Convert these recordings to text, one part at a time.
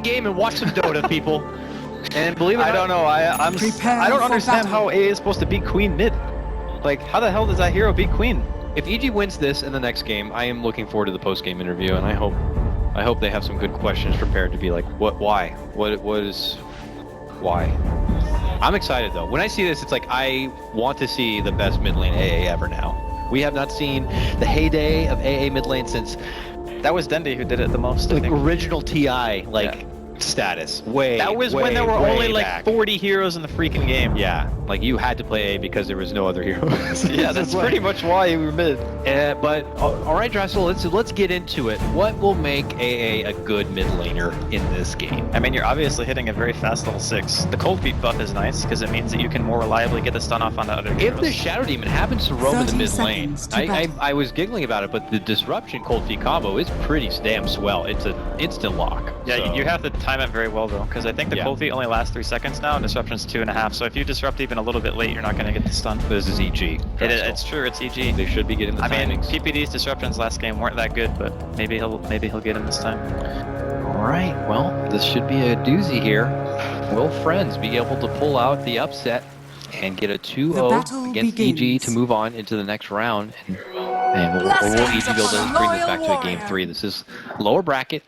the game and watch some Dota, people. And believe it or not, I don't know. I don't understand how AA is supposed to beat Queen mid. Like, how the hell does that hero beat Queen? if EG wins this in the next game, I am looking forward to the post-game interview, and I hope they have some good questions prepared to be like, why? Why? I'm excited though. When I see this, it's like I want to see the best mid lane AA ever now. We have not seen the heyday of AA mid lane since That was Dendy who did it the most. like original TI status. That was when there were only like 40 heroes in the freaking game. Yeah, like you had to play A because there was no other heroes. Yeah, that's pretty much why we were mid. But all right, Dressel, let's get into it. What will make AA a good mid laner in this game? I mean, you're obviously hitting a very fast level 6. The cold feet buff is nice because it means that you can more reliably get the stun off on the other heroes. If the Shadow Demon happens to roam in the mid lane, I was giggling about it, but the disruption cold feet combo is pretty damn swell. It's an instant lock. Yeah, so. you have to time it very well though, because I think the cold feet only lasts 3 seconds now, and disruption's 2.5. So if you disrupt even a little bit late, you're not going to get the stun. This is EG. It's true, it's EG. They should be getting the timings. I mean, PPD's disruptions last game weren't that good, but maybe he'll get him this time. All right, well, this should be a doozy here. Will Friends be able to pull out the upset and get a 2-0 against EG to move on into the next round? And will EG be able to bring this back to a game 3? This is lower bracket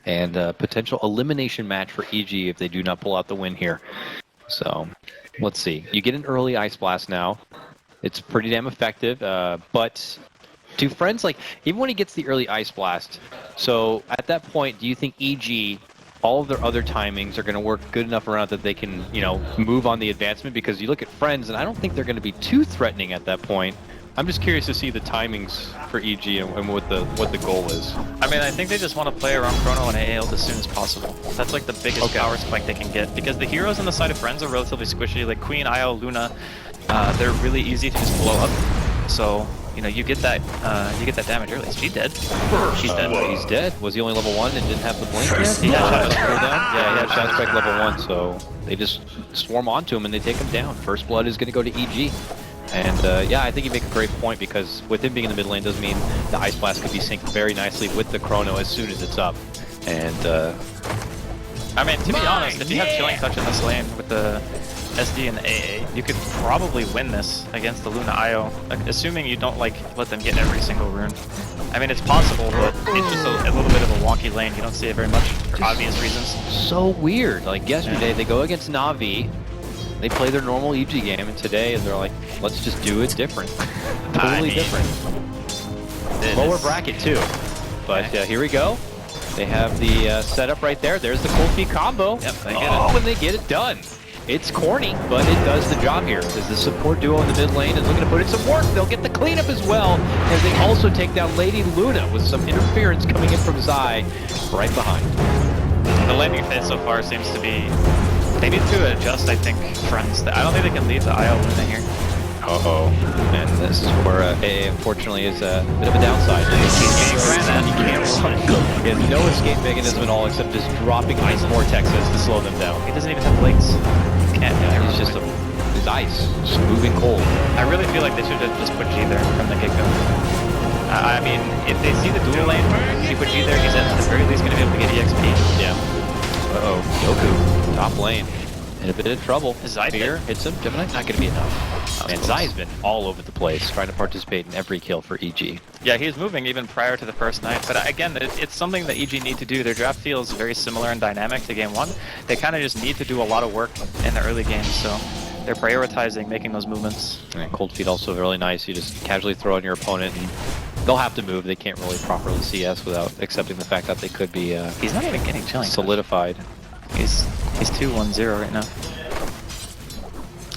and a potential elimination match for EG if they do not pull out the win here. So, let's see. You get an early Ice Blast now. It's pretty damn effective, but do Friends, like, even when he gets the early Ice Blast, so at that point, do you think EG, all of their other timings are going to work good enough around that they can, you know, move on the advancement? Because you look at Friends, and I don't think they're going to be too threatening at that point. I'm just curious to see the timings for EG and what the goal is. I mean, I think they just want to play around Chrono and AA as soon as possible. That's like the biggest power spike they can get, because the heroes on the side of Friends are relatively squishy. Like Queen, Io, Luna, they're really easy to just blow up. So, you know, you get that damage early. Is she dead? She's dead. He's dead. Was he only level 1 and didn't have the blink yet? He had cooldown? Yeah, he had Shadow Spike level 1, so they just swarm onto him and they take him down. First blood is going to go to EG. And yeah, I think you make a great point, because with him being in the mid lane does mean the Ice Blast could be synced very nicely with the Chrono as soon as it's up. And I mean, to be honest, if you have Chilling Touch in this lane with the SD and the AA, you could probably win this against the Luna Io, like, assuming you don't like let them get every single rune. I mean, it's possible, but it's just a little bit of a wonky lane. You don't see it very much for obvious reasons. So weird. Like yesterday, they go against Na'Vi. They play their normal EG game, and today they're like, let's just do it different. Totally different. Lower bracket too. But here we go. They have the setup right there. There's the cold feet combo. Yep, they get it. And they get it done. It's corny, but it does the job here. As the support duo in the mid lane is looking to put in some work. They'll get the cleanup as well, as they also take down Lady Luna with some interference coming in from Zai right behind. The landing phase so far seems to be... They need to adjust, I think, Friends. I don't think they can leave the Io Luna here. Uh-oh. And this is where AA, unfortunately, is a bit of a downside. He has no escape mechanism at all except just dropping ice vortexes to slow them down. He doesn't even have legs. Can't. Yeah, he's just his ice, just moving cold. I really feel like they should have just put G there from the get-go. I mean, if they see the dual lane, if you put G there, he's at the very least going to be able to get EXP. Yeah. Uh-oh. Yoku, top lane. In a bit of trouble. Zai hits him. Gemini, not going to be enough. And Zai's been all over the place, trying to participate in every kill for EG. Yeah, he was moving even prior to the first night. But again, it's something that EG need to do. Their draft feels very similar and dynamic to game 1. They kind of just need to do a lot of work in the early game, so they're prioritizing making those movements. And cold feet also really nice. You just casually throw on your opponent, and they'll have to move. They can't really properly CS without accepting the fact that they could be he's not even getting Chilling solidified. He's 2-1-0 right now.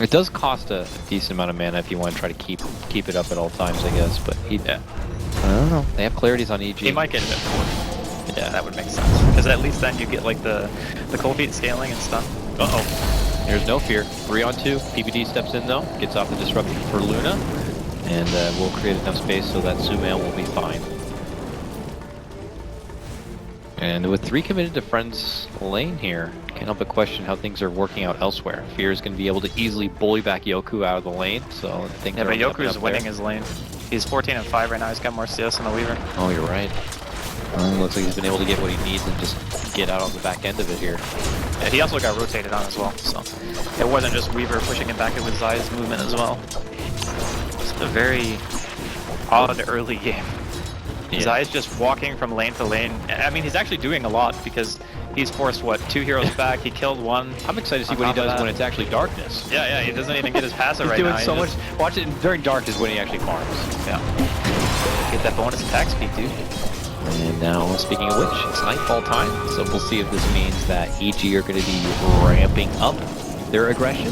It does cost a decent amount of mana if you want to try to keep it up at all times, I guess. But I don't know. They have clarities on EG. He might get it at 4. Yeah, that would make sense. Because at least then you get like the cold feet scaling and stuff. Uh-oh. There's no fear. 3-on-2. PPD steps in though. Gets off the disruption for Luna. And we'll create enough space so that Sumail will be fine. And with 3 committed to Friends lane here, can't help but question how things are working out elsewhere. Fear is going to be able to easily bully back Yoku out of the lane, so I think... Yeah, but Yoku's winning his lane. He's 14-5 right now, he's got more CS than the Weaver. Oh, you're right. Looks like he's been able to get what he needs and just get out on the back end of it here. Yeah, he also got rotated on as well, so it wasn't just Weaver pushing it back, it was Zai's movement as well. Just a very odd early game. Yeah. Zai's just walking from lane to lane. I mean, he's actually doing a lot because he's forced, what, 2 heroes back, he killed 1. I'm excited to see what he does when it's actually darkness. Yeah, he doesn't even get his passive right now. He's doing so much. Watch it during dark is when he actually farms. Yeah. Get that bonus attack speed, dude. And now, speaking of which, it's nightfall time, so we'll see if this means that EG are going to be ramping up their aggression.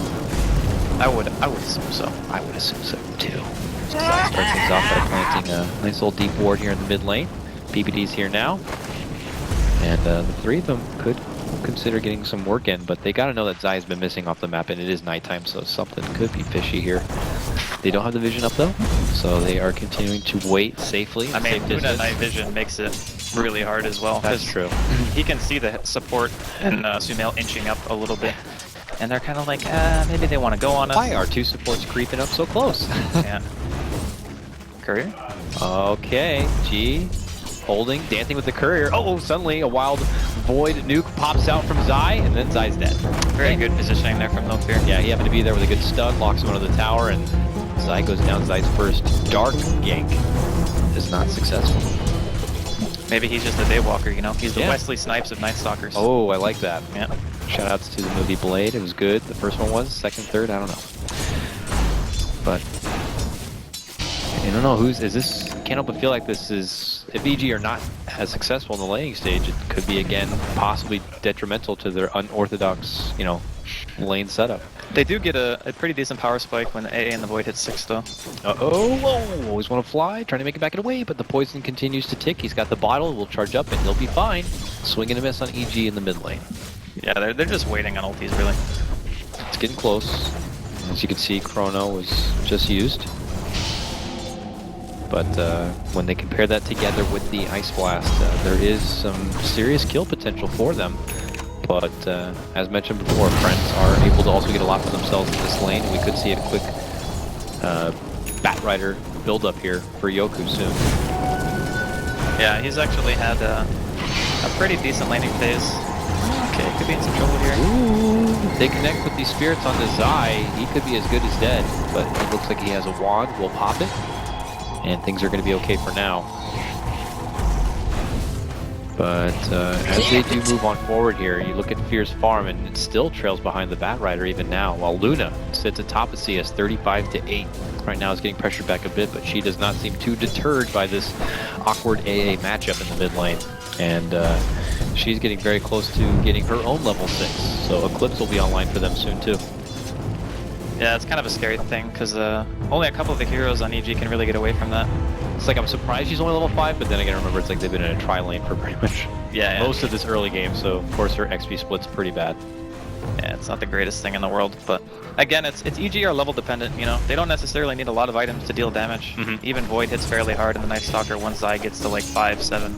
I would assume so. I would assume so too. Zai starts things off by planting a nice little deep ward here in the mid lane. PPD's here now, and the 3 of them could consider getting some work in, but they got to know that Zai's been missing off the map, and it is nighttime, so something could be fishy here. They don't have the vision up though, so they are continuing to wait safely. I mean, Luna night vision makes it really hard as well. That's true. He can see the support and Sumail inching up a little bit, and they're kind of like, maybe they want to go on us. Why are 2 supports creeping up so close? Yeah. Courier? Okay, G. Holding, dancing with the courier. Oh, suddenly a wild void nuke pops out from Zai, and then Zai's dead. Very good positioning there from No Fear. Yeah, he happened to be there with a good stun, locks him under the tower, and Zai goes down. Zai's first dark gank is not successful. Maybe he's just a daywalker, you know? He's the Wesley Snipes of Night Stalkers. Oh, I like that. Yeah. Shoutouts to the movie Blade. It was good. The first one was. Second, third, I don't know. But I don't know is this. Can't help but feel like this is, if EG are not as successful in the laning stage, it could be again possibly detrimental to their unorthodox, you know, lane setup. They do get a pretty decent power spike when the AA and the Void hit 6 though. Whoa, always want to fly, trying to make it back and away, but the poison continues to tick. He's got the bottle, will charge up and he'll be fine. Swing and a miss on EG in the mid lane. Yeah, they're just waiting on ultis really. It's getting close. As you can see, Chrono was just used. But when they compare that together with the Ice Blast, there is some serious kill potential for them. But as mentioned before, friends are able to also get a lot for themselves in this lane. We could see a quick Batrider build-up here for Yoku soon. Yeah, he's actually had a pretty decent laning phase. Okay, could be in some trouble here. Ooh, they connect with these spirits on the Zai. He could be as good as dead, but it looks like he has a wand. We'll pop it. And things are going to be okay for now. But as they do move on forward here, you look at Fear's farm and it still trails behind the Batrider even now, while Luna sits atop of CS 35-8. Right now is getting pressured back a bit, but she does not seem too deterred by this awkward AA matchup in the mid lane. And she's getting very close to getting her own level 6, so Eclipse will be online for them soon too. Yeah, it's kind of a scary thing, because only a couple of the heroes on EG can really get away from that. It's like I'm surprised she's only level 5, but then again, remember it's like they've been in a tri-lane for pretty much most of this early game, so of course her XP split's pretty bad. Yeah, it's not the greatest thing in the world, but again, it's EG are level dependent, you know? They don't necessarily need a lot of items to deal damage. Even Void hits fairly hard in the Night Stalker once Zai gets to like 5, 7.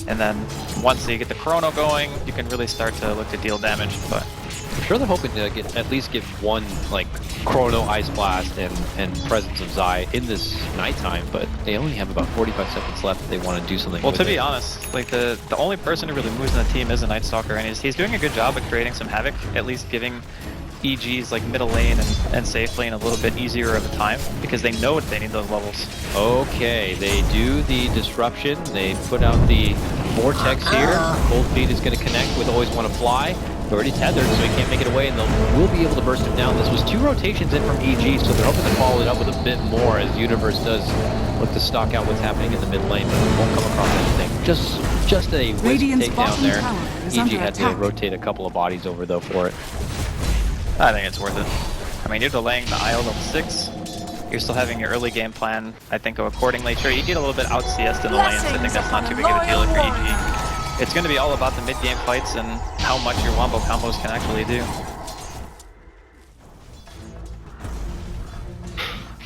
And then once you get the Chrono going, you can really start to look to deal damage, but I'm sure they're hoping to at least get one like Chrono Ice Blast and presence of Zai in this nighttime, but they only have about 45 seconds left if they want to do something. Well, to be honest, like the only person who really moves in the team is a Night Stalker, and he's doing a good job of creating some havoc, at least giving EG's like middle lane and safe lane a little bit easier of a time, because they know they need those levels. Okay, they do the disruption, they put out the vortex here. Cold Feet is going to connect with Always Want to Fly. Already tethered, so he can't make it away, and they will be able to burst him down. This was 2 rotations in from EG, so they're hoping to follow it up with a bit more as Universe does look to stalk out what's happening in the mid lane, but it won't come across anything. Just a wisp takedown there. EG had to rotate a couple of bodies over though for it. I think it's worth it. I mean, you're delaying the IO level 6. You're still having your early game plan, I think, go accordingly. Sure, you get a little bit out CS'd in the lanes. I think that's not too big of a deal for EG. It's going to be all about the mid-game fights and how much your wombo combos can actually do.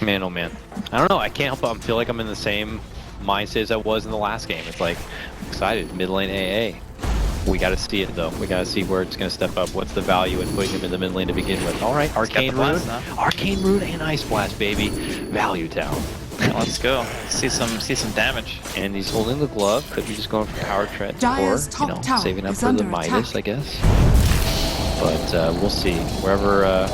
Man, oh man. I don't know, I can't help but feel like I'm in the same mindset as I was in the last game. It's like, I'm excited, mid lane AA. We gotta see it though. We gotta see where it's gonna step up. What's the value in putting him in the mid lane to begin with? Alright, Arcane Rune. Arcane Rune and Ice Blast, baby. Value Town. Let's go. See some damage. And he's holding the glove. Could be just going for power treads or, saving up for the Midas, I guess. But we'll see. Wherever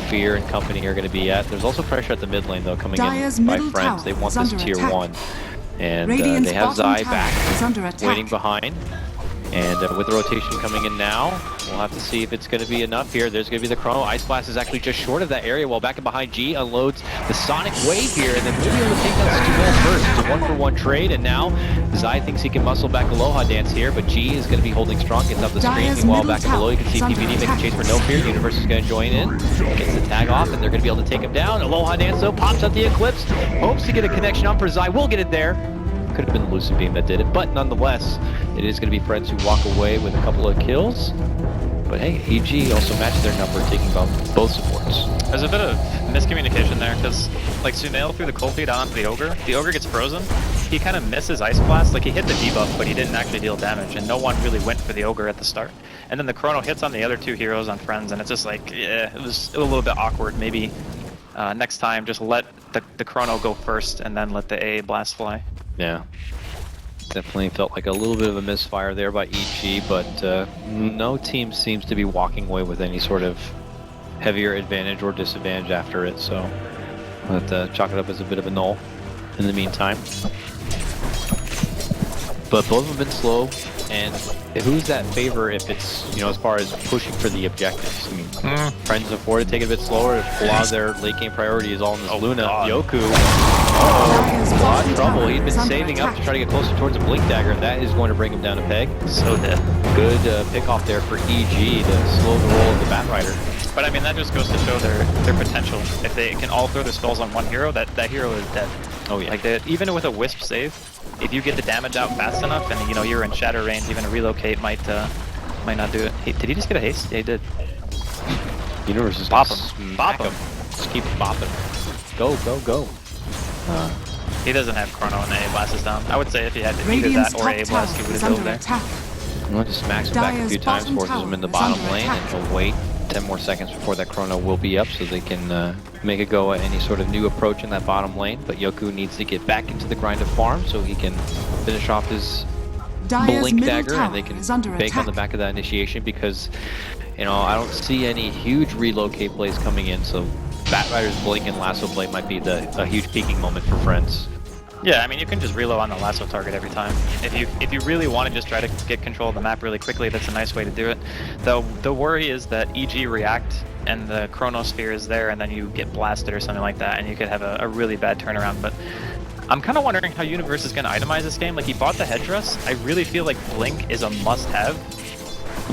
Fear and company are going to be at. There's also pressure at the mid lane, though, coming in by Friends. They want this tier 1. And they have Zai back, waiting behind. And with the rotation coming in now, we'll have to see if it's going to be enough here. There's going to be the Chrono. Ice Blast is actually just short of that area, while back and behind G unloads the Sonic Wave here, and then maybe able to take down Stumel first. It's a 1-for-1 trade, and now Zai thinks he can muscle back Aloha Dance here, but G is going to be holding strong, gets up the screen. Meanwhile, back and below, you can see PPD make a chase for no fear. Universe is going to join in, gets the tag off, and they're going to be able to take him down. Aloha Dance, though, pops out the Eclipse, hopes to get a connection on for Zai. Will get it there. Could have been the Lucid Beam that did it, but nonetheless, it is going to be Friends who walk away with a couple of kills. But hey, EG also matched their number, taking both supports. There's a bit of miscommunication there, because like Sunail threw the cold feed onto the Ogre gets frozen, he kind of misses Ice Blast, like he hit the debuff, but he didn't actually deal damage, and no one really went for the Ogre at the start. And then the Chrono hits on the other 2 heroes on Friends, and it's just like, yeah, it was a little bit awkward. Maybe next time, just let the Chrono go first, and then let the AA Blast fly. Yeah, definitely felt like a little bit of a misfire there by EG, but no team seems to be walking away with any sort of heavier advantage or disadvantage after it, so we'll have to chalk it up as a bit of a null in the meantime. But both have been slow, and who's that favor if it's, as far as pushing for the objectives? I mean, Friends afford to take it a bit slower. A lot of their late game priority is all in this Luna. God. Yoku, a lot of trouble. He'd been saving up to try to get closer towards a Blink Dagger, and that is going to bring him down a peg. So dead. Good pick off there for EG to slow the roll of the Batrider. But I mean, that just goes to show their potential. If they can all throw their spells on one hero, that hero is dead. Oh yeah. Like even with a Wisp save, if you get the damage out fast enough, and you're in shatter range, even a relocate might not do it. Hey, did he just get a haste? Yeah, he did. Universe is bop him. Bop him. Just keep bopping. Go, go, go. He doesn't have Chrono and AA Blast is down. I would say if he had either that or AA Blast, he would have built there. We'll just smacks him back a few times, forces him in the bottom lane, and he'll wait 10 more seconds before that Chrono will be up, so they can make a go at any sort of new approach in that bottom lane. But Yoku needs to get back into the grind of farm so he can finish off his Blink Dagger, and they can bank on the back of that initiation, because I don't see any huge relocate plays coming in, so Batrider's Blink and Lasso play might be a huge peaking moment for Friends. Yeah, I mean, you can just reload on the lasso target every time. If you really want to just try to get control of the map really quickly, that's a nice way to do it. Though the worry is that EG react and the Chronosphere is there, and then you get blasted or something like that, and you could have a really bad turnaround. But I'm kind of wondering how Universe is going to itemize this game. Like, he bought the headdress. I really feel like Blink is a must-have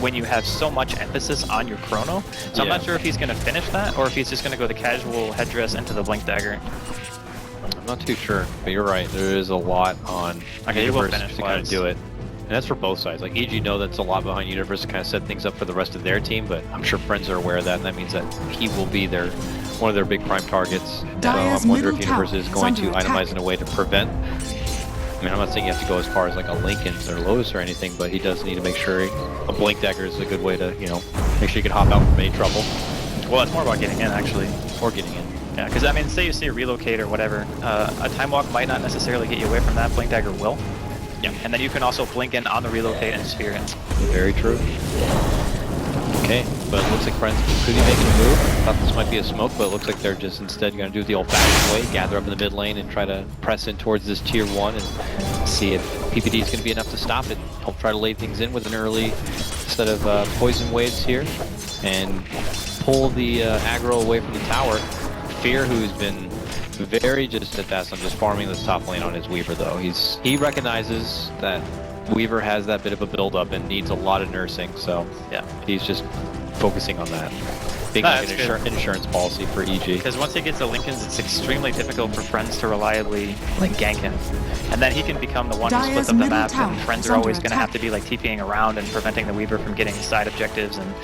when you have so much emphasis on your Chrono. So I'm not sure if he's going to finish that, or if he's just going to go the casual headdress into the Blink Dagger. I'm not too sure, but you're right. There is a lot on Universe to kind of do it. And that's for both sides. Like, EG know that's a lot behind Universe to kind of set things up for the rest of their team, but I'm sure Friends are aware of that, and that means that he will be one of their big prime targets. So I'm wondering if Universe is going to itemize in a way to prevent. I mean, I'm not saying you have to go as far as like a Linken's or Lotus or anything, but he does need to make sure a Blink Dagger is a good way to, make sure you can hop out from any trouble. Well, it's more about getting in, actually. Or getting in. Yeah, because I mean, say you see a relocate or whatever, a Time Walk might not necessarily get you away from that. Blink Dagger will. Yeah, and then you can also blink in on the relocate and sphere in. Very true. Okay, but it looks like Friends could be making a move. I thought this might be a smoke, but it looks like they're just instead going to do it the old-fashioned way, gather up in the mid lane and try to press in towards this tier 1 and see if PPD is going to be enough to stop it. He'll try to lay things in with an early set of poison waves here and pull the aggro away from the tower. Fear, who's been very just at best on just farming this top lane on his Weaver, though. He recognizes that Weaver has that bit of a build-up and needs a lot of nursing, so yeah, he's just focusing on that. Big insurance policy for EG. Because once he gets the Linken's, it's extremely difficult for Friends to reliably gank him. And then he can become the one who splits up the map, and Friends are always going to have to be TPing around and preventing the Weaver from getting side objectives, and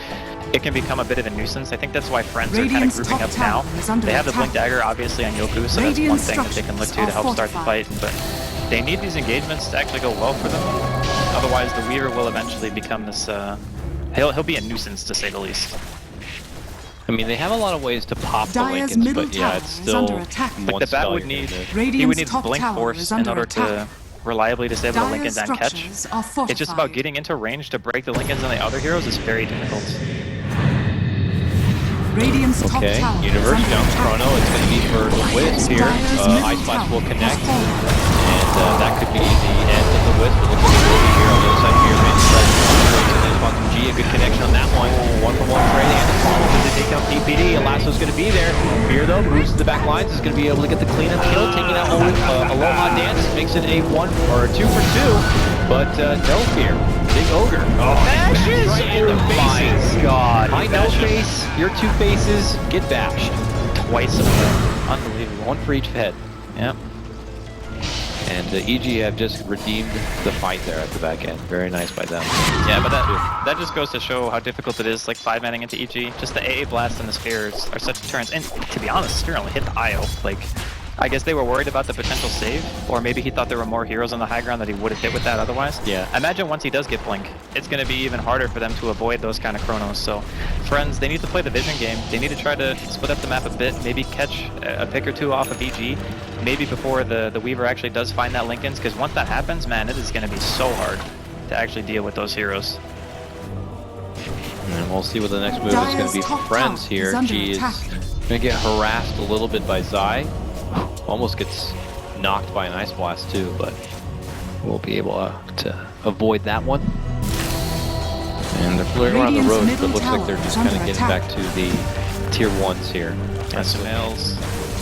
it can become a bit of a nuisance. I think that's why Friends are kind of grouping up now. They have the Blink Dagger obviously on Yoku, so that's one thing that they can look to help start the fight, but they need these engagements to actually go well for them. Otherwise, the Weaver will eventually become this, he'll be a nuisance to say the least. I mean, they have a lot of ways to pop the Dire's Lincolns, middle but yeah, tower it's is still under attack. Like one the bat spell would you're gonna need, miss. he would Radiant's need top blink tower force is in under order attack. to reliably disable the Dire's Lincolns and catch. structures are fortified. It's just about getting into range to break the Lincolns and the other heroes is very difficult. Radiant's top Okay, tower Universe is under down attack. Chrono. It's going to be for the Wisp here. Dire's middle Ice Blast tower will has connect, fallen. and that could be the end of the Wisp. It looks like it will be here on the other side here. Man's tries to spot some G. A good connection on that one. 1-for-1 trade, and the follow to take down PPD. Elasso's going to be there. Fear, though, moves to the back lines. Is going to be able to get the cleanup kill, taking out Aloha Dance. Makes it a 1 or a 2 for 2, but no Fear. Big Ogre. Oh, Bashes! Right in the faces. My God. I know face, your 2 faces, get bashed. Twice in a row. Unbelievable. 1 for each head. Yep. And EG have just redeemed the fight there at the back end. Very nice by them. Yeah, but that just goes to show how difficult it is, like 5-manning into EG. Just the AA Blast and the Spheres are such deterrents. And to be honest, Sphere only hit the IO. Like, I guess they were worried about the potential save, or maybe he thought there were more heroes on the high ground that he would have hit with that otherwise. Yeah. Imagine once he does get Blink, it's going to be even harder for them to avoid those kind of chronos. So, friends, they need to play the vision game. They need to try to split up the map a bit, maybe catch a pick or 2 off of EG, maybe before the Weaver actually does find that Lincolns, because once that happens, man, it is going to be so hard to actually deal with those heroes. And we'll see what the next move is going to be for Friends here. G is going to get harassed a little bit by Zai. Almost gets knocked by an Ice Blast too, but we'll be able to avoid that one. And they're flirting around the road, but it looks like they're just kind of getting back to the tier 1s here. And Sumail's,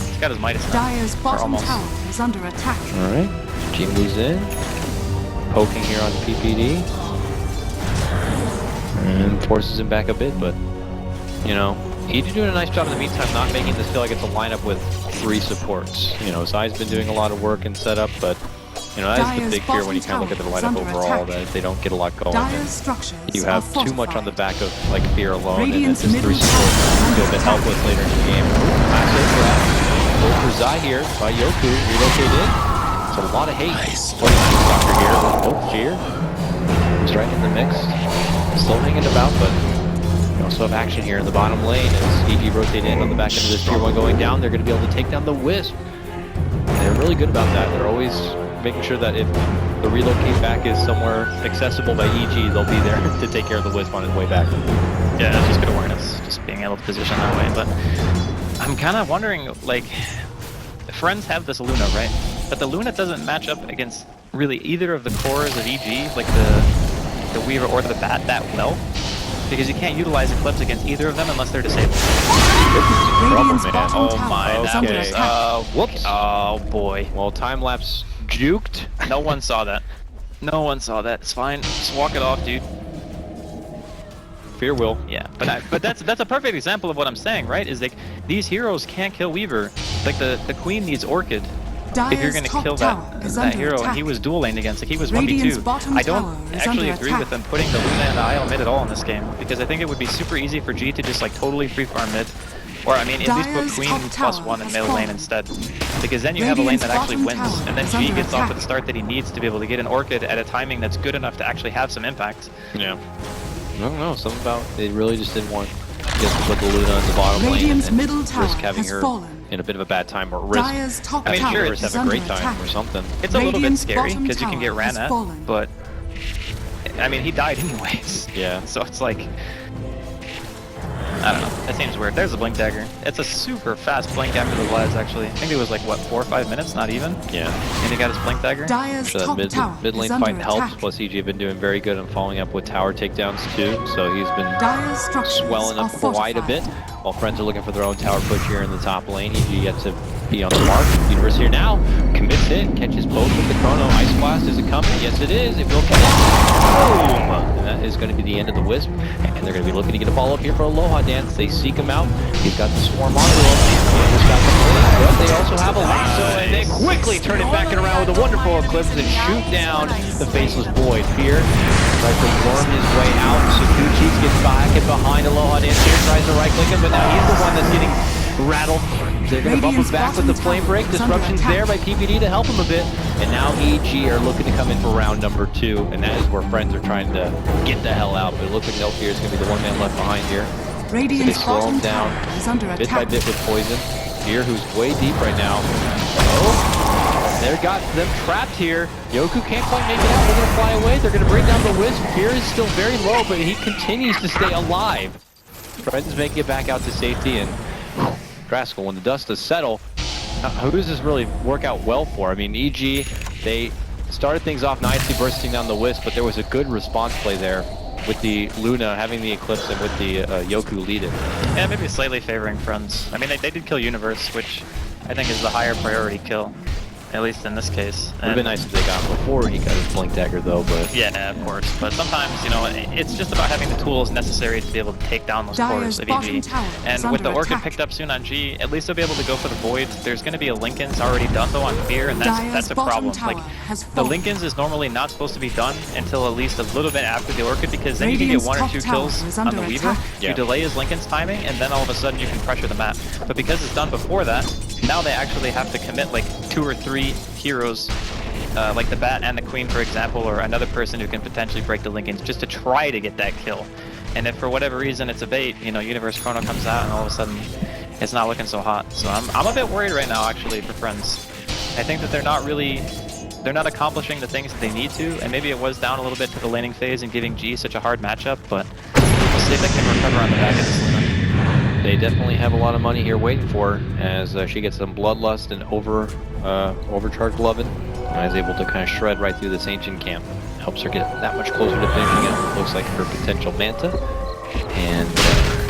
he's got his Midas now. Dire's bottom tower is under attack. Alright, G moves in, poking here on PPD. And forces him back a bit, but, you know, EG doing a nice job in the meantime, not making this feel like it's a lineup with 3 supports. You know, Zai's been doing a lot of work and setup, but, you know, that's the big fear when you kind of look at the lineup overall, that they don't get a lot going. You have too much on the back of, like, Fear alone, and it's just 3 supports you feel a bit helpless later in the game. Last hit grab. Goal for Zai here by Yoku, relocated. It's a lot of hate. Nice. Doctor here. Oh, Fear. He's right in the mix. Still hanging about, but we also have action here in the bottom lane as EG rotate in on the back end of this tier 1 going down. They're going to be able to take down the Wisp. They're really good about that. They're always making sure that if the relocate back is somewhere accessible by EG, they'll be there to take care of the Wisp on his way back. Yeah, that's just good awareness, just being able to position that way. But I'm kind of wondering, like, Friends have this Luna, right? But the Luna doesn't match up against really either of the cores of EG, like the Weaver or the Bat, that well. Because you can't utilize Eclipse against either of them unless they're disabled. Oh my, okay. Whoops. Oh boy. Well, time lapse juked. No one saw that. No one saw that. It's fine. Just walk it off, dude. Fear will. Yeah, but that's a perfect example of what I'm saying, right? Is like these heroes can't kill Weaver. Like the Queen needs Orchid. If you're gonna kill that hero, and he was dual laned against, like he was 1v2. I don't actually agree with them putting the Luna and the IO mid at all in this game, because I think it would be super easy for G to just like totally free farm mid. Or I mean, at least put Queen +1 in middle lane instead. Because then you have a lane that actually wins, and then G gets off at the start that he needs to be able to get an Orchid at a timing that's good enough to actually have some impact. Yeah. I don't know, something about they really just didn't want just to put the Luna in the bottom lane and risk having her in a bit of a bad time, or risk I mean, sure, have a great time or something. It's a little bit scary because you can get ran at, but I mean, he died anyways. Yeah. So it's like, I don't know. That seems weird. There's a Blink Dagger. It's a super fast blink after the Blaz, actually. I think it was like, what, 4 or 5 minutes? Not even? Yeah. And he got his Blink Dagger. Sure, that mid lane fight helps, plus EG have been doing very good on following up with tower takedowns too, so he's been swelling up quite a bit. While Friends are looking for their own tower push here in the top lane, EG yet to be on the mark. Universe here now, commits it, catches both with the Chrono. Ice Blast, is it coming? Yes it is, it will connect. Boom! And that is going to be the end of the Wisp, and they're going to be looking to get a follow-up here for Aloha Dance. They seek him out, he's got the swarm onto him, and he's got the blink, but they also have a lasso, and they quickly turn it back and around with a wonderful Eclipse and shoot down the Faceless Void. Fear tries to worm his way out, Sakuchi gets back and behind Aloha Dance here, tries to right-click him, but now he's the one that's getting rattled. They're going to bump him back with the Flame Break. Disruption's there by PPD to help him a bit. And now EG are looking to come in for round number 2. And that is where Friends are trying to get the hell out. But it looks like No Fear is going to be the one man left behind here. So they Radiant's slow him bottom down tower is under bit by attack. bit with poison. Fear, who's way deep right now. Oh, they got them trapped here. Yoku can't quite make it out. They're gonna fly away. They're gonna bring down the Wisp. Fear is still very low, but he continues to stay alive. Friends making it back out to safety, and Draskell, when the dust does settle, who does this really work out well for? I mean, EG, they started things off nicely, bursting down the Wisp, but there was a good response play there with the Luna having the Eclipse and with the Yoku lead it. Yeah, maybe slightly favoring Friends. I mean, they did kill Universe, which I think is the higher priority kill. At least in this case. It would have been nice if they got him before he got his Blink Dagger though, but... Yeah, of course. But sometimes, you know, it's just about having the tools necessary to be able to take down those cores of EG. And with the Orchid picked up soon on G, at least they'll be able to go for the Voids. There's going to be a Linken's already done though on Fear, and that's a problem. Like, the Linken's is normally not supposed to be done until at least a little bit after the Orchid, because then you can get 1 or 2 kills on the Weaver. You delay his Linken's timing, and then all of a sudden you can pressure the map. But because it's done before that, now they actually have to commit like 2 or 3 heroes, like the Bat and the Queen, for example, or another person who can potentially break the Linken's just to try to get that kill. And if for whatever reason it's a bait, you know, Universe Chrono comes out and all of a sudden it's not looking so hot. So I'm a bit worried right now, actually, for Friends. I think that they're not accomplishing the things that they need to, and maybe it was down a little bit to the laning phase and giving G such a hard matchup, but we'll see if they can recover on the back of this Luna. They definitely have a lot of money here waiting for her as she gets some Bloodlust and overcharged Lovin, and is able to kind of shred right through this ancient camp. Helps her get that much closer to finishing it. Looks like her potential Manta, and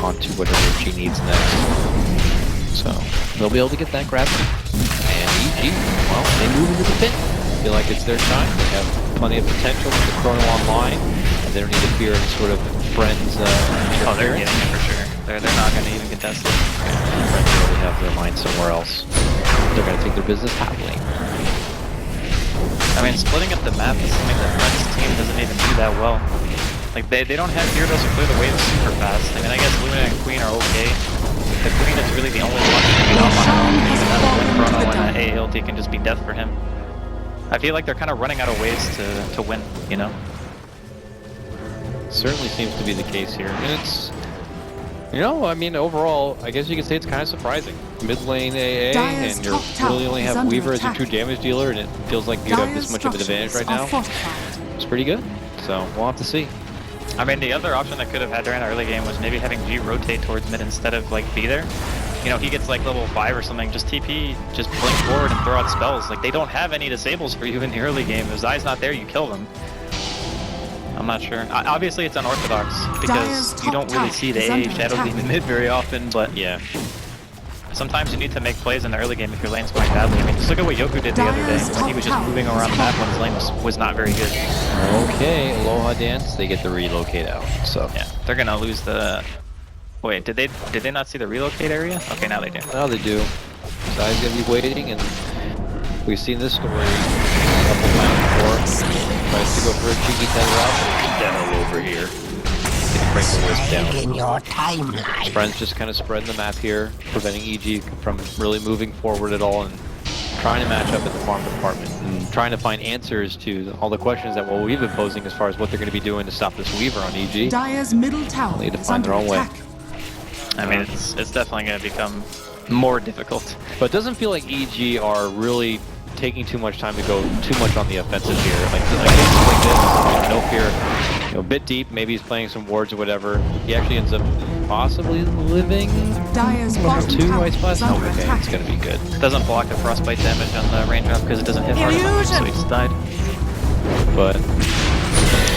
onto whatever she needs next. So they'll be able to get that gravity. And EG, well, they move into the pit. Feel like it's their time. They have plenty of potential with the Chrono online, and they don't need to fear any sort of Friends Oh, they're getting it for sure. They're not going to even contest it. Friends really have their mind somewhere else. They're going to take their business happily. I mean, splitting up the map is something that Friends' team doesn't even do that well. Like, they don't have heroes who clear the waves super fast. I mean, I guess Luna and Queen are okay. The Queen is really the only one who can beat off on her own. Even that Blink Chrono and A ulti can just be death for him. I feel like they're kind of running out of ways to win, you know? Certainly seems to be the case here. And it's, you know, I mean, overall, I guess you could say it's kind of surprising. Mid lane AA, and you really only have Weaver as your 2 damage dealer, and it feels like you have this much of an advantage right now. It's pretty good, so we'll have to see. I mean, the other option that could have had during the early game was maybe having G rotate towards mid instead of, like, be there. You know, he gets, like, level 5 or something, just TP, just blink forward and throw out spells. Like, they don't have any disables for you in the early game. If Zai's not there, you kill them. I'm not sure. Obviously, it's unorthodox because you don't really see the AA Shadow Demon mid very often, but yeah. Sometimes you need to make plays in the early game if your lane's going badly. I mean, just look at what Yoku did the other day when he was just moving around the map when his lane was not very good. Okay, Aloha Dance, they get the relocate out, so. Yeah, they're gonna lose the... Wait, did they not see the relocate area? Okay, now they do. Now they do. Zai's gonna be waiting, and we've seen this story a couple times before. Tries to go for a cheeky tether out, but dead all over here. Can bring the Wisp down. In your timeline. Friends just kind of spreading the map here, preventing EG from really moving forward at all, and trying to match up at the farm department, and trying to find answers to all the questions that we've been posing as far as what they're going to be doing to stop this Weaver on EG. Dire's middle tower They'll need to find their own way. I mean, it's definitely going to become more difficult. But it doesn't feel like EG are really taking too much time to go too much on the offensive here. Like games like this, no fear, you know, bit deep, maybe he's playing some wards or whatever. He actually ends up possibly living Dire's level 2, I suppose. Oh, okay, it's gonna be good. Doesn't block the frostbite damage on the raindrop because it doesn't hit hard enough, so he just died. But,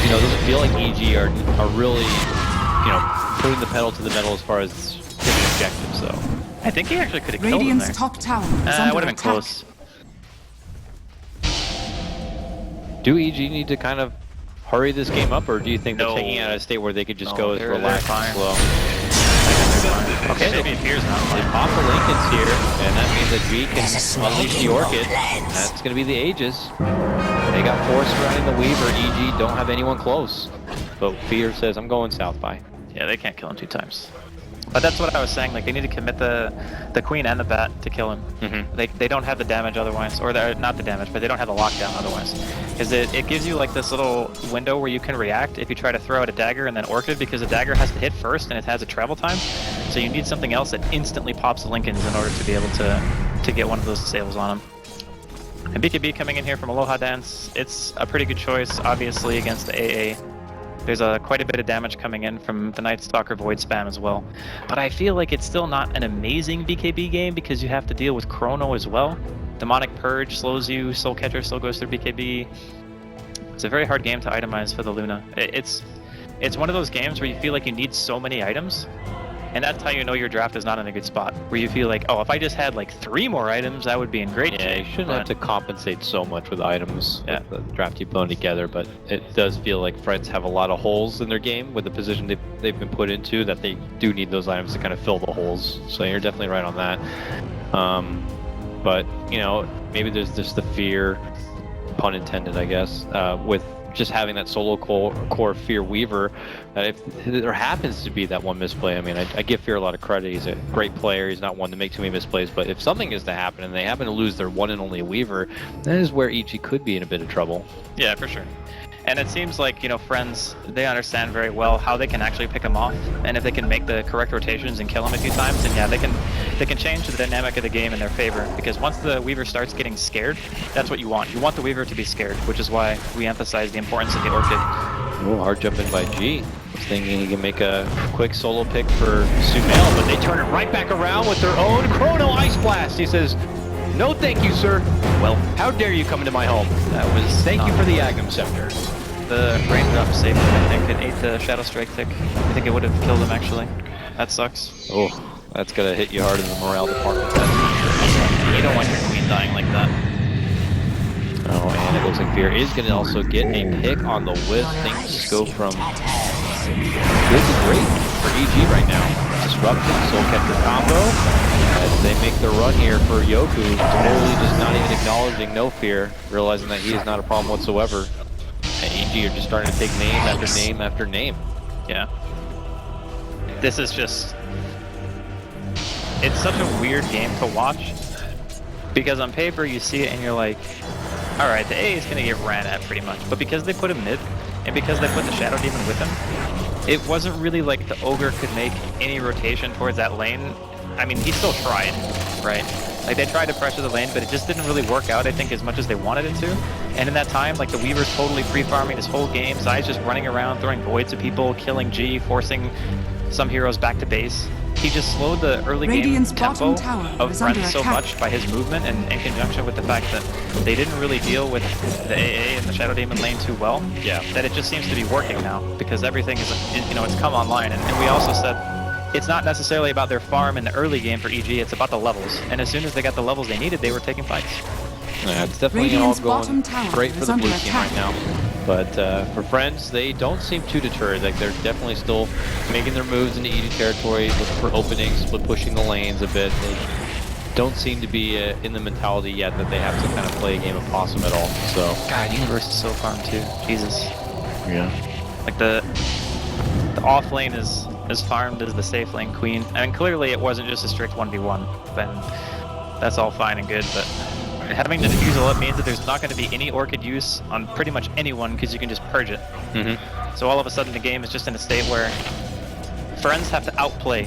you know, it doesn't feel like EG are really, you know, putting the pedal to the metal as far as hitting objectives, though. I think he actually could have killed him there. Top tower is It would have been close. Do EG need to kind of hurry this game up, or do you think they're taking it out of a state where they could just go as relaxed and slow? Okay, maybe it appears now. They pop the Linken's here, and that means that G can unleash the Orchid. That's going to be the Aegis. They got 4 surrounding the Weaver. EG don't have anyone close. But Fear says, I'm going south by. Yeah, they can't kill him 2 times. But that's what I was saying. Like they need to commit the queen and the bat to kill him. They don't have the damage otherwise, or not the damage, but they don't have the lockdown otherwise. Because it gives you like this little window where you can react if you try to throw out a dagger and then orchid, because the dagger has to hit first and it has a travel time. So you need something else that instantly pops the Lincolns in order to be able to get one of those sails on him. And BKB coming in here from Aloha Dance, it's a pretty good choice, obviously, against the AA. There's quite a bit of damage coming in from the Night Stalker Void spam as well. But I feel like it's still not an amazing BKB game because you have to deal with Chrono as well. Demonic Purge slows you, Soul Catcher still goes through BKB. It's a very hard game to itemize for the Luna. It's one of those games where you feel like you need so many items, and that's how you know your draft is not in a good spot. Where you feel like, oh, if I just had like 3 more items, I would be in great shape. Yeah, you shouldn't have to compensate so much with items, with the draft you put together, but it does feel like Friends have a lot of holes in their game with the position they've been put into, that they do need those items to kind of fill the holes. So you're definitely right on that. But, you know, maybe there's just the fear, pun intended, I guess, with just having that solo core Fear Weaver. If there happens to be that one misplay, I mean, I give Fear a lot of credit. He's a great player. He's not one to make too many misplays. But if something is to happen and they happen to lose their one and only Weaver, that is where EG could be in a bit of trouble. Yeah, for sure. And it seems like, you know, Friends, they understand very well how they can actually pick him off, and if they can make the correct rotations and kill him a few times, then yeah, they can change the dynamic of the game in their favor. Because once the Weaver starts getting scared, that's what you want. You want the Weaver to be scared, which is why we emphasize the importance of the Orchid. Oh, hard jump in by G. He's thinking he can make a quick solo pick for Sumail, but they turn it right back around with their own Chrono Ice Blast. He says, "No thank you, sir. Well, how dare you come into my home?" That was thank you for the Agnum Scepter. The raindrop saved him, I think. It ate the Shadow Strike tick. I think it would have killed him, actually. That sucks. Oh, that's gonna hit you hard in the morale department. You don't want your queen dying like that. Oh, and it looks like Fear is gonna also get a pick on the whiff. Things go from good to great for EG right now. Disruption, Soul Catcher combo. As they make the run here for Yoku, totally just not even acknowledging no Fear, realizing that he is not a problem whatsoever. And EG are just starting to take name after name after name. Yeah. This is just... It's such a weird game to watch. Because on paper you see it and you're like, alright, the A is going to get ran at pretty much. But because they put him mid, and because they put the Shadow Demon with him, it wasn't really like the Ogre could make any rotation towards that lane. I mean, he still tried, right? Like, they tried to pressure the lane, but it just didn't really work out, I think, as much as they wanted it to. And in that time, like, the Weaver's totally free-farming this whole game. Zai's just running around, throwing voids at people, killing G, forcing some heroes back to base. He just slowed the early game tempo of Friends so much by his movement, and in conjunction with the fact that they didn't really deal with the AA and the Shadow Demon lane too well, that it just seems to be working now, because everything is, you know, it's come online. And we also said, it's not necessarily about their farm in the early game for EG, it's about the levels. And as soon as they got the levels they needed, they were taking fights. Yeah, it's definitely all going great for the blue team right now. But for Friends, they don't seem too deterred. Like, they're definitely still making their moves into EG territory, looking for openings, split pushing the lanes a bit. They don't seem to be in the mentality yet that they have to kind of play a game of possum at all. So God, Universe is so farmed too. Jesus. Yeah. Like the off lane is as farmed as the safe lane queen. I mean, clearly it wasn't just a strict 1v1, then that's all fine and good, but having the defusal up means that there's not going to be any Orchid use on pretty much anyone because you can just purge it. So all of a sudden the game is just in a state where Friends have to outplay.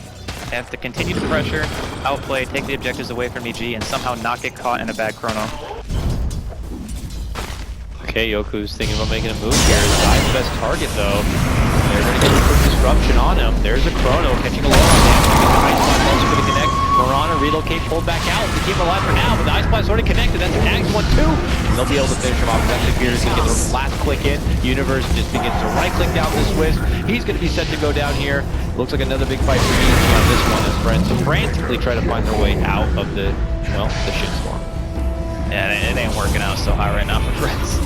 They have to continue to pressure, outplay, take the objectives away from EG, and somehow not get caught in a bad chrono. Okay, Yoku's thinking about making a move here. Zai's best target, though. They're going to get a quick disruption on him. There's a chrono catching a lot on damage. The Ice Blast also going to connect. Marana relocate, pulled back out to keep him alive for now, but the Ice Blast already connected. That's an Axe 1-2. And they'll be able to finish him off. Actually, Fear is going to get the last click in. Universe just begins to right-click down this Swiss. He's going to be set to go down here. Looks like another big fight for EG on this one as Friends frantically try to find their way out of the, well, the shitstorm. Yeah, it ain't working out so high right now for Friends.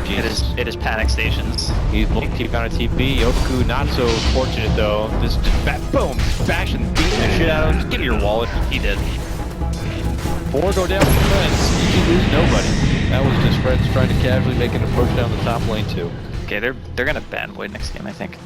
It is panic stations. He's looking to keep out a TP. Yoku not so fortunate though. This just boom, bashing, beating the shit out of him. Just give me your wallet. He did. 4 go down for Friends. EG lose nobody. That was just Friends trying to casually make an approach down the top lane too. Okay, they're gonna ban Void next game, I think.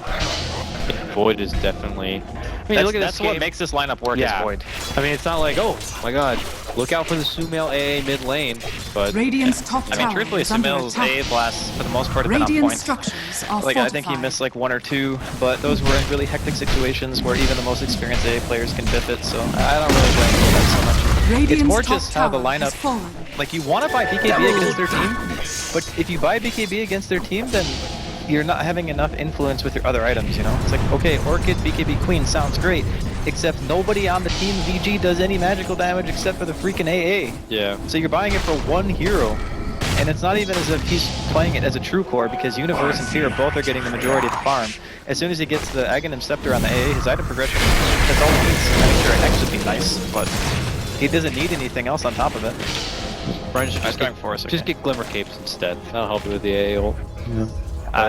Void is definitely... I mean, look at that's this game. what makes this lineup work is Void. I mean, it's not like, oh my god, look out for the Sumail AA mid lane, but... Radiant's top I mean, tower truthfully, is under Sumail's attack. AA blasts, for the most part, have been on Radiant point. structures are Like, I think he fortified. missed like 1 or 2, but those were in really hectic situations where even the most experienced AA players can biff it, so I don't really blame him for that so much. Radiant's It's more top just how the tower has lineup... fallen. Like, you want to buy BKB against their team, but if you buy BKB against their team, then you're not having enough influence with your other items, you know? It's like, okay, Orchid, BKB Queen sounds great, except nobody on the team VG does any magical damage except for the freaking AA. Yeah. So you're buying it for one hero, and it's not even as if he's playing it as a true core, because Universe and Fear both are getting the majority of the farm. As soon as he gets the Aghanim Scepter on the AA, his item progression, that's all he needs. I mean, sure, X would be nice, but he doesn't need anything else on top of it. Friends, just get Glimmer Capes instead. That'll help you with the AA ult. Yeah.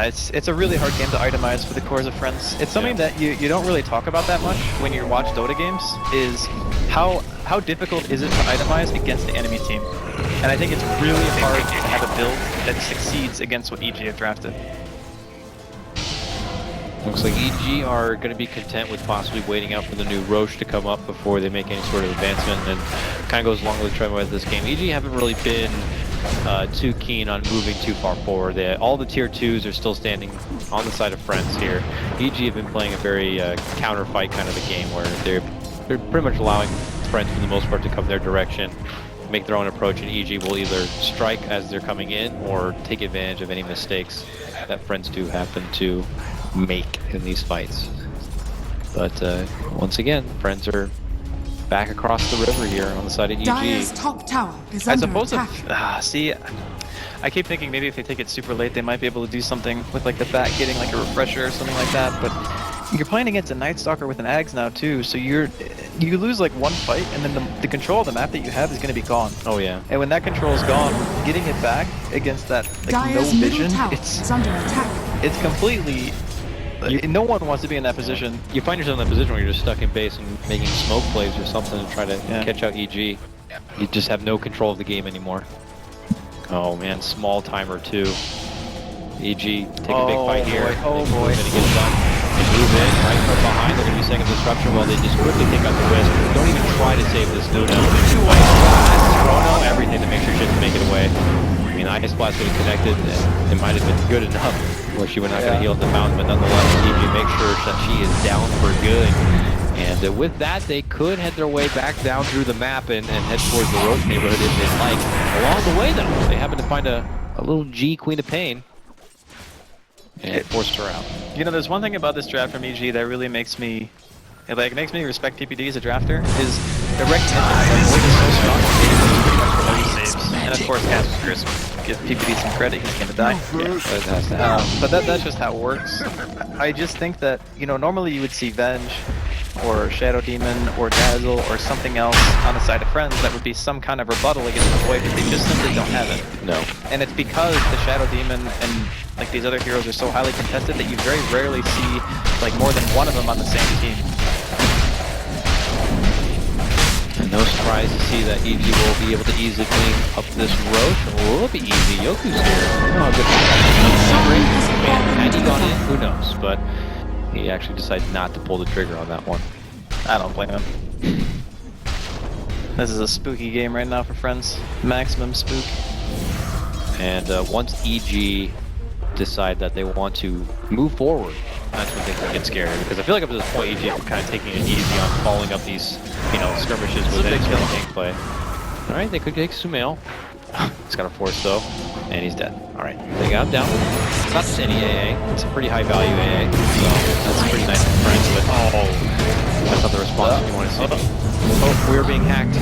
It's a really hard game to itemize for the cores of Friends. It's something that you don't really talk about that much when you watch Dota games, is how difficult is it to itemize against the enemy team. And I think it's really hard to have a build that succeeds against what EG have drafted. Looks like EG are going to be content with possibly waiting out for the new Roche to come up before they make any sort of advancement, and kind of goes along with the trend with this game. EG haven't really been too keen on moving too far forward. All the tier 2s are still standing on the side of Friends here. EG have been playing a very counter fight kind of a game where they're pretty much allowing Friends for the most part to come their direction, make their own approach, and EG will either strike as they're coming in or take advantage of any mistakes that Friends do happen to make in these fights. But once again, Friends are back across the river here on the side of EG. Dire's top tower is I under suppose attack. see, I keep thinking maybe if they take it super late, they might be able to do something with like the bat getting like a refresher or something like that, but you're playing against a Night Stalker with an Ags now too, so you lose like one fight, and then the control of the map that you have is going to be gone. Oh yeah. And when that control is gone, getting it back against that like Dire's no middle vision, tower is under attack. it's completely... no one wants to be in that position. You find yourself in that position where you're just stuck in base and making smoke plays or something to try to catch out EG. You just have no control of the game anymore. Oh man, small timer too. EG take a big fight here. Oh boy. Gonna get done. They move in right from behind. They're gonna be second disruption while they just quickly take out the Wisp. Don't even try to save this Luna. Two ice blasts, Chrono, everything to make sure she doesn't make it away. I mean, ice blast would have connected, and it might have been good enough where she would not gonna heal at the fountain, but nonetheless, EG make sure that she is down for good. And with that, they could head their way back down through the map and head towards the Roche neighborhood if they'd like. Along the way, though, they happen to find a little G Queen of Pain and forced her out. You know, there's one thing about this draft from EG that really makes me, makes me respect PPD as a drafter, is the recognition that Void is so strong that he pretty much for no saves. And of course, Chris give PPD some credit, he's gonna die. Yeah, that has to happen. But that's just how it works. I just think that, you know, normally you would see Venge, or Shadow Demon, or Dazzle, or something else on the side of Friends that would be some kind of rebuttal against the Void, but they just simply don't have it. No. And it's because the Shadow Demon and like these other heroes are so highly contested that you very rarely see like more than one of them on the same team. And no surprise to see that EG will be able to easily clean up this Roche. It will be easy. Yoku's here. I don't know how good had he gone in? Who knows? But he actually decided not to pull the trigger on that one. I don't blame him. This is a spooky game right now for Friends. Maximum spook. And once EG decide that they want to move forward, that's when things get scary. Because I feel like up to this point, EG is kind of taking it easy on following up these, you know, skirmishes with any sort of gameplay. All right, they could take Sumail. He's got a force though, and he's dead. All right, they got him down. It's not just any AA; it's a pretty high value AA. So that's pretty nice for Friends. But that's not the response we want to see. Oh, we were being hacked.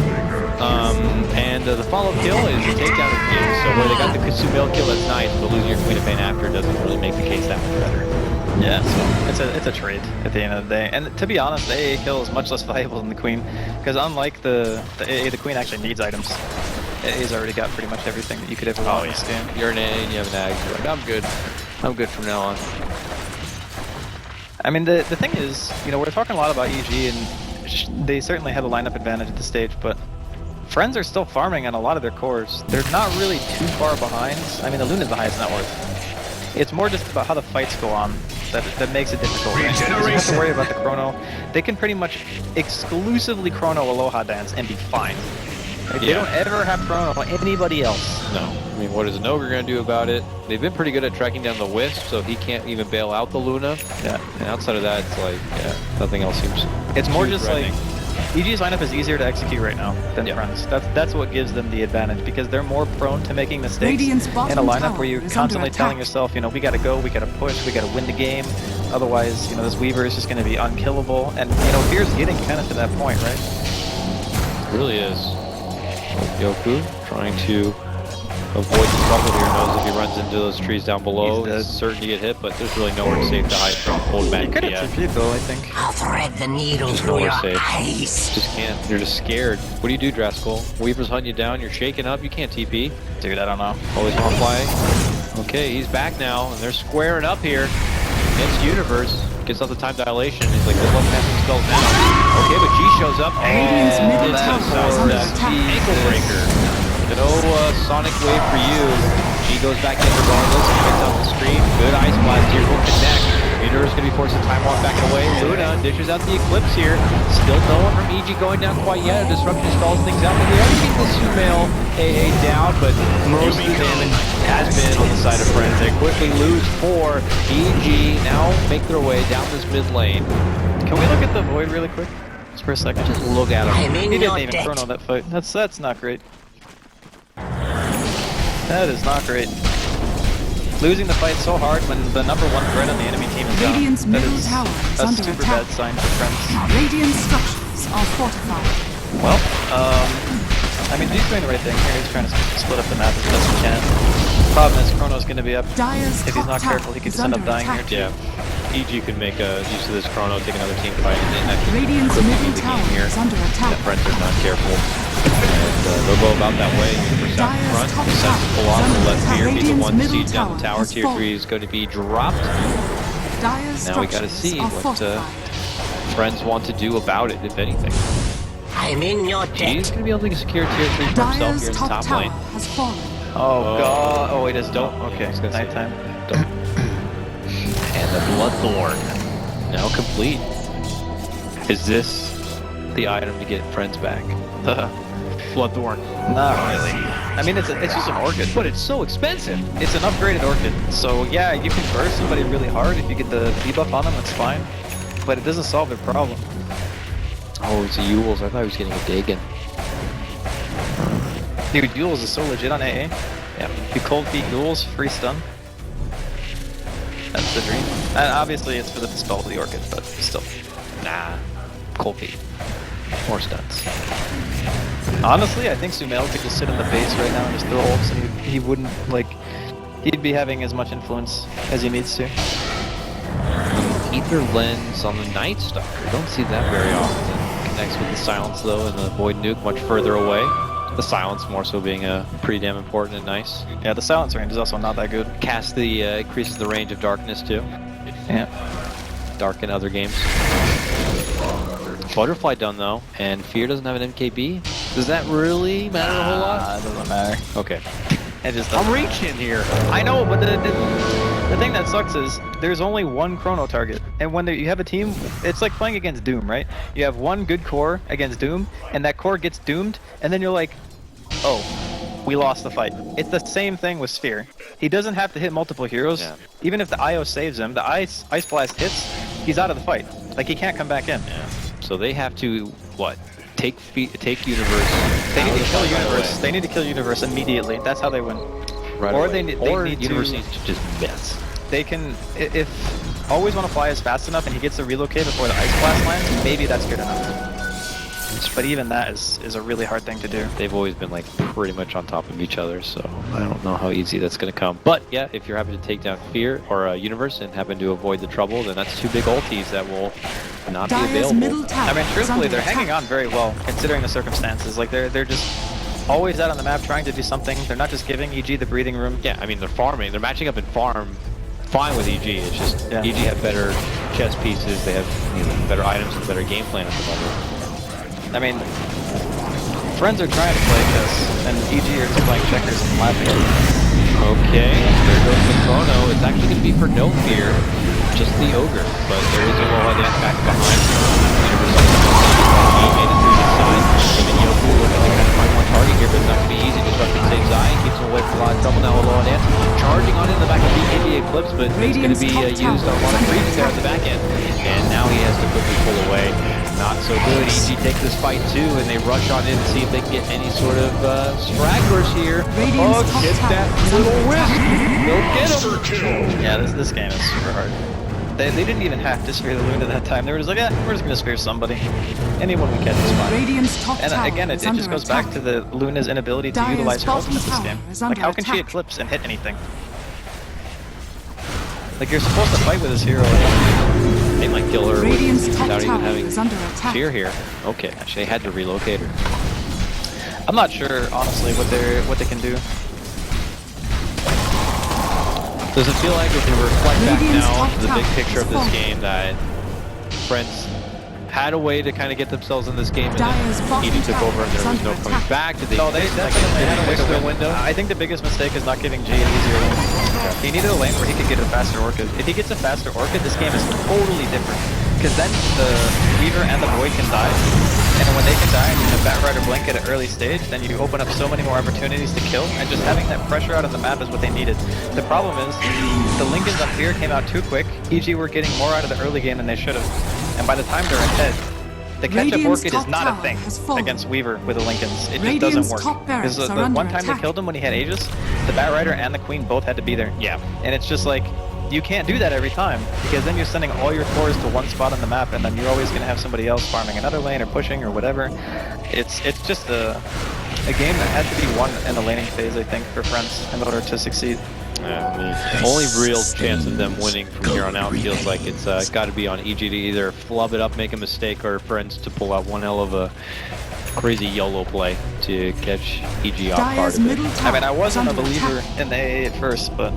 And the follow-up kill is a takedown of the game. So where they got the Sumail kill, that's nice, but losing your Queen of Pain after doesn't really make the case that much better. Yeah, so it's a trade at the end of the day. And to be honest, the AA kill is much less valuable than the Queen, because unlike the AA, the Queen actually needs items. AA's already got pretty much everything that you could ever want in this game. You're an AA and you have an AG. You're like, I'm good. I'm good from now on. I mean, the thing is, you know, we're talking a lot about EG, and they certainly have a lineup advantage at this stage, but Friends are still farming on a lot of their cores. They're not really too far behind. I mean, the Luna's the highest net worth. It's more just about how the fights go on that makes it difficult. Right? You don't have to worry about the chrono. They can pretty much exclusively chrono Aloha Dance and be fine. Like, they don't ever have chrono anybody else. No. I mean, what is an ogre going to do about it? They've been pretty good at tracking down the wisp, so he can't even bail out the Luna. Yeah. And outside of that, it's like, nothing else seems. It's more just like EG's lineup is easier to execute right now than Friends. That's what gives them the advantage, because they're more prone to making mistakes in a lineup where you're constantly telling yourself, you know, we gotta go, we gotta push, we gotta win the game. Otherwise, you know, this Weaver is just gonna be unkillable. And you know, Fear's getting kind of to that point, right? It really is. Yoku trying to avoid the trouble here, knows if he runs into those trees down below, he's certain to get hit, but there's really nowhere safe to hide from cold back. You could have TP'd though, I think. I'll thread the needle through your eyes. Just can't. You're just scared. What do you do, Draskell? Weaver's hunting you down, you're shaking up, you can't TP. Dude, I don't know. Always want to fly. Okay, he's back now, and they're squaring up here against Universe. Gets off the time dilation, he's like, good luck casting spells now. Okay, but G shows up. Radiant's middle tower is under attack. Ankle breaker. No Sonic Wave for you. G goes back in regardless. He gets off the screen. Good Ice Blast here. Will connect. Universe going to be forced to time walk back away. Luna dishes out the Eclipse here. Still no one from EG going down quite yet. Disruption stalls things out. But we already seen the Sumail AA down, but most of the damage has been on the side of Friends. They quickly lose 4. EG now make their way down this mid lane. Can we look at the Void really quick? Just for a second. Just look at him. He didn't even chrono that fight. That's not great. That is not great. Losing the fight so hard when the #1 threat on the enemy team is down. Radiant's middle tower is that's under a super attack. bad sign for Friends. Radiant structures are fortified. Well, I mean, he's doing the right thing here. He's trying to split up the map as best he can. Problem is, Chrono's going to be up. Dyer's If he's not top careful, he tower could is just end under up dying attack. here too. Yeah. EG could make use of this chrono, take another team fight, and actually Radiant's quickly middle lead the tower game here. is under attack. The Friends are not careful. And they'll go about that way. Universe out in front. top Sets tower to pull off is and under let attack. Fear be the Radiant's one middle seed down the tower tower. has Tier fallen. 3 is going to be dropped. Dyer's Now we got to structures see are what fortified. Friends want to do about it, if anything. I'm in your He's debt. going to be able to secure tier 3 for himself Dyer's here in the top top tower lane. has fallen. Oh god. Oh, wait, it's don't. Okay, I was gonna say, nighttime. And the Bloodthorn now complete. Is this the item to get Friends back? Bloodthorn. Not really. I mean, it's just an Orchid. But it's so expensive. It's an upgraded Orchid. So yeah, you can burst somebody really hard if you get the debuff on them. That's fine. But it doesn't solve their problem. Oh, it's a Yules. I thought he was getting a Dagon. Dude, Yules is so legit on AA. Yeah. You cold feet Yules, free stun. That's the dream. And obviously it's for the spell of the Orchid, but still. Nah. Cold feet. More stunts. Honestly, I think Sumail could just sit in the base right now and just throw ults, and he wouldn't, like, he'd be having as much influence as he needs to. Ether Lens on the Night Stalker. Don't see that very often. Connects with the Silence, though, and the Void Nuke much further away. The Silence more so being pretty damn important and nice. Yeah, the silence range is also not that good. Cast the increases the range of darkness, too. Yeah. Dark in other games. Butterfly done, though, and Fear doesn't have an MKB. Does that really matter a whole lot? It doesn't matter. Okay. It just I'm doesn't. reaching here. I know, but the thing that sucks is there's only one chrono target, and when you have a team, it's like playing against Doom, right? You have one good core against Doom, and that core gets doomed, and then you're like, oh, we lost the fight. It's the same thing with Sphere. He doesn't have to hit multiple heroes. Yeah. Even if the IO saves him, the Ice Blast hits, he's out of the fight. Like, he can't come back in. Yeah. So they have to, what? Take Universe. They need out to of kill the fight right Universe. away. They need to kill Universe immediately. That's how they win. Right Or away. they or need Universe to- needs to just miss. They can, if Always Want to Fly is fast enough and he gets to relocate before the Ice Blast lands, maybe that's good enough. But even that is a really hard thing to do. They've always been like pretty much on top of each other, so I don't know how easy that's going to come. But yeah, if you're happy to take down Fear or Universe and happen to avoid the trouble, then that's 2 big ultis that will not be Dyer's available. middle tower I mean, is truthfully, under they're attack. hanging on very well considering the circumstances. Like they're just always out on the map trying to do something. They're not just giving EG the breathing room. Yeah, I mean they're farming. They're matching up in farm fine with EG. It's just Yeah. EG have better chess pieces. They have better items and better game plan at the moment. I mean, friends are trying to play chess, and EG are just playing checkers and laughing at them. Okay, there goes the chrono. It's actually going to be for no fear, just the ogre, but there is a wall that back behind. Universe he made it through the side. Him and Yoku looking to kind of find one target here, but it's not going to be easy. Disrupting saves Zai, keeps him away from a lot of trouble now with low on ants. Charging on in the back of BKB Eclipse, but it's going to be used on a lot of creeps there at the back end. And now he has to quickly pull away. Not so good. EG takes this fight too, and they rush on in to see if they can get any sort of stragglers here. Radiant's top Get that tower little wisp. They'll get him. Yeah, this game is super hard. They didn't even have to spear the Luna that time. They were just like, yeah, we're just gonna spear somebody. Anyone we catch is fine. Radiant's top And tower again, it is just under goes attack. back to the Luna's inability to Dire's utilize her bottom ultimate this tower game. is Like, under how can she attack. eclipse and hit anything? Like, you're supposed to fight with this hero. Like, They might kill her Radiant's top without even tower having is under attack. fear here. Okay, actually they had to relocate her. I'm not sure, honestly, what they can do. Does it feel like if we reflect back Radiant's now top to the big tower picture is of this falling. game that Friends had a way to kind of get themselves in this game and Dire's then bottom EG took tower over and is there was under no coming attack. back? Did they, No, they like, definitely had a way miss to their win. window? I think the biggest mistake is not giving G an easier lane. He needed a lane where he could get a faster Orchid. If he gets a faster Orchid, this game is totally different. Because then the Weaver and the Void can die. And when they can die and you have Batrider blink at an early stage, then you open up so many more opportunities to kill. And just having that pressure out on the map is what they needed. The problem is, the Lincolns on Fear came out too quick. EG were getting more out of the early game than they should have. And by the time they're ahead, the catch-up Radiant's Orchid is top not a tower thing has fallen. against Weaver with the Lincolns. It just Radiant's doesn't work. top barracks Because are the under one time attack. they killed him when he had Aegis, the Batrider and the Queen both had to be there. Yeah. And it's just like, you can't do that every time, because then you're sending all your cores to one spot on the map, and then you're always going to have somebody else farming another lane or pushing or whatever. It's just a game that has to be won in the laning phase, I think, for Friends in order to succeed. Yeah, the only real chance of them winning from here on out feels like it's got to be on EG to either flub it up, make a mistake, or Friends to pull out one hell of a crazy YOLO play to catch EG off guard Dire's a bit. middle tower I mean, I wasn't a is under believer attack. in the AA at first, but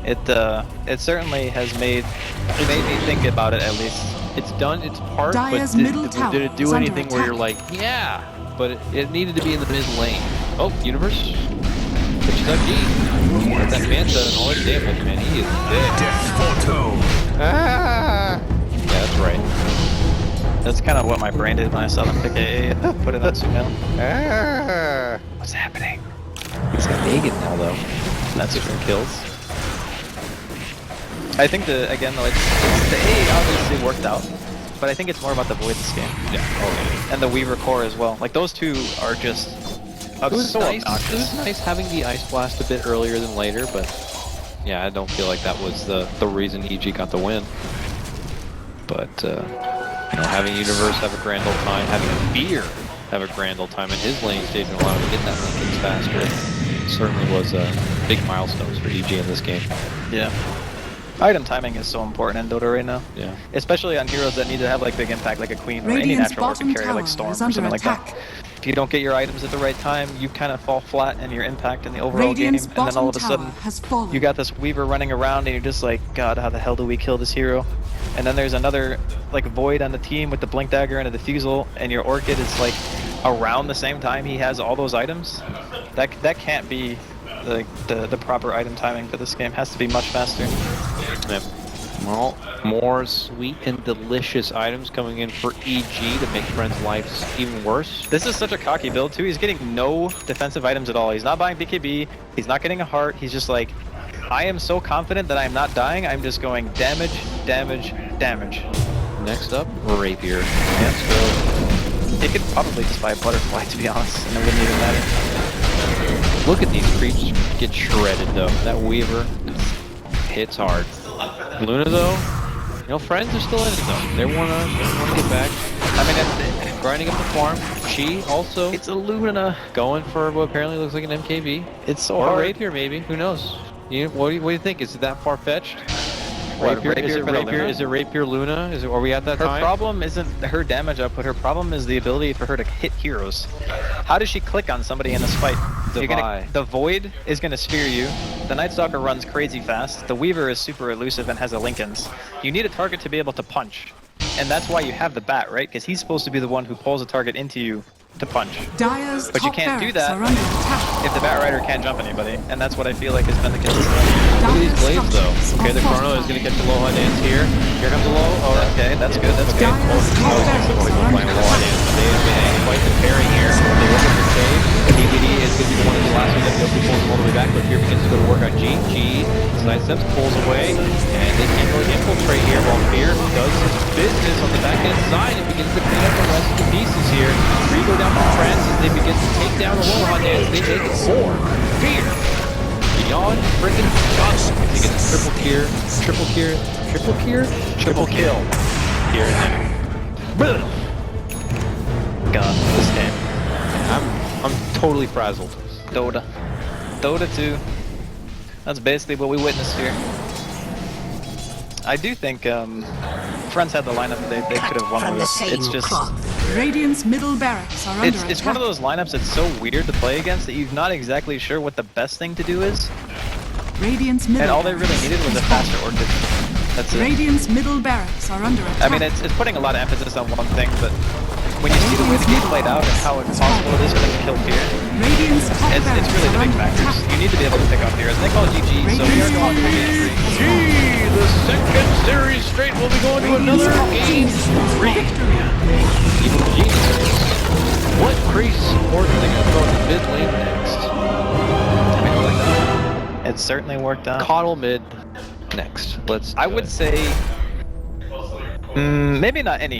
it certainly has made me think about it at least. It's done its part, Dire's but middle tower did it do is under anything where you're like, attack. yeah, but it needed to be in the mid lane. Oh, Universe. Pitches up G. With that Manta and all his damage, man, he is dead. Ah! Yeah, that's right. That's kind of what my brain did when I saw them pick AA. Put it on Sumail. Ah! What's happening? He's got Dagon now, though. That's Different true. kills. I think the AA obviously worked out, but I think it's more about the Void this game. Yeah. And the Weaver core as well. Like, those two are just It was so nice. obnoxious. It was nice having the Ice Blast a bit earlier than later, but yeah, I don't feel like that was the reason EG got the win. But having Universe have a grand old time, having Fear have a grand old time in his lane stage and allowing him to get that Lincolns faster certainly was big milestones for EG in this game. Yeah. Item timing is so important in Dota right now. Yeah. Especially on heroes that need to have like big impact, like a Queen or any Radiant's natural orc bottom carrier like tower Storm or is under something like attack. that. If you don't get your items at the right time, you kind of fall flat in your impact in the overall Radiant's game, and then all of a bottom sudden tower has fallen. you got this Weaver running around and you're just like, God, how the hell do we kill this hero? And then there's another like Void on the team with the Blink Dagger and a Diffusal, and your Orchid is like around the same time he has all those items. That can't be the proper item timing for this game. It has to be much faster. Yeah. Well, more sweet and delicious items coming in for EG to make Friends' lives even worse. This is such a cocky build too. He's getting no defensive items at all. He's not buying BKB. He's not getting a heart. He's just like, I am so confident that I'm not dying. I'm just going damage, damage, damage. Next up, Rapier. Yeah, so he could probably just buy a Butterfly, to be honest, and it wouldn't even matter. Look at these creeps get shredded though. That Weaver hits hard. Luna though, Friends are still in it though. They wanna get back. I mean, grinding up the farm. She also It's a Luna. going for what apparently looks like an MKB. It's so Or hard. Rapier maybe. Who knows? What do you think? Is it that far fetched? What, Rapier? Rapier Is it for the Rapier? Luna? Is it Rapier Luna? Are we at that Her time? problem isn't her damage output. Her problem is the ability for her to hit heroes. How does she click on somebody in this fight? The Void is going to sphere you. The Night Stalker runs crazy fast. The Weaver is super elusive and has a Lincolns. You need a target to be able to punch. And that's why you have the Bat, right? Because he's supposed to be the one who pulls a target into you to punch. Dire's But you top can't do barracks that are under attack. if the Bat Rider can't jump anybody, and that's what I feel like has been the case. Look at these Dire's blades though. structures Okay, are the Chrono is going to catch a Aloha Dance here. Here comes Aloha. Oh, Okay, that's good, that's good. Dire's top barracks are under Playing Aloha attack. Dance. They have been quite the pairing here. They look at the save. DVD is going to be the one of the last ones that goes pulls him all the way back, but here begins to go to work on G. G sidesteps, pulls away, and they can't really infiltrate here while Fear does his business on the back end side and begins to clean up the rest of the pieces here. Three go down to France as they begin to take down Aloha Dance. They make it 4. Fear beyond freaking shots. He gets a triple kill here and there. God, this game. I'm totally frazzled. Dota 2. That's basically what we witnessed here. I do think Friends had the lineup they could have won From with the this. It's same just cloth. Radiant's middle barracks are under attack. it's one of those lineups that's so weird to play against that you're not exactly sure what the best thing to do is. Radiant's middle And all they really needed was a faster Orchid. That's it. Radiant's middle barracks are under attack. I mean, it's putting a lot of emphasis on one thing, but when you see the way the game played out and how impossible it is for them to kill Fear, Radiant's top it's barracks really the are big under factors. attack. You need to be able to pick off heroes. And they call it GG, so we are going 3-3. Gee, the second series straight will be going to another game 3. Evil Genius. What Crease support are they going to throw in the mid lane next? It certainly worked out. Coddle mid next. Let's. I would say, maybe not any.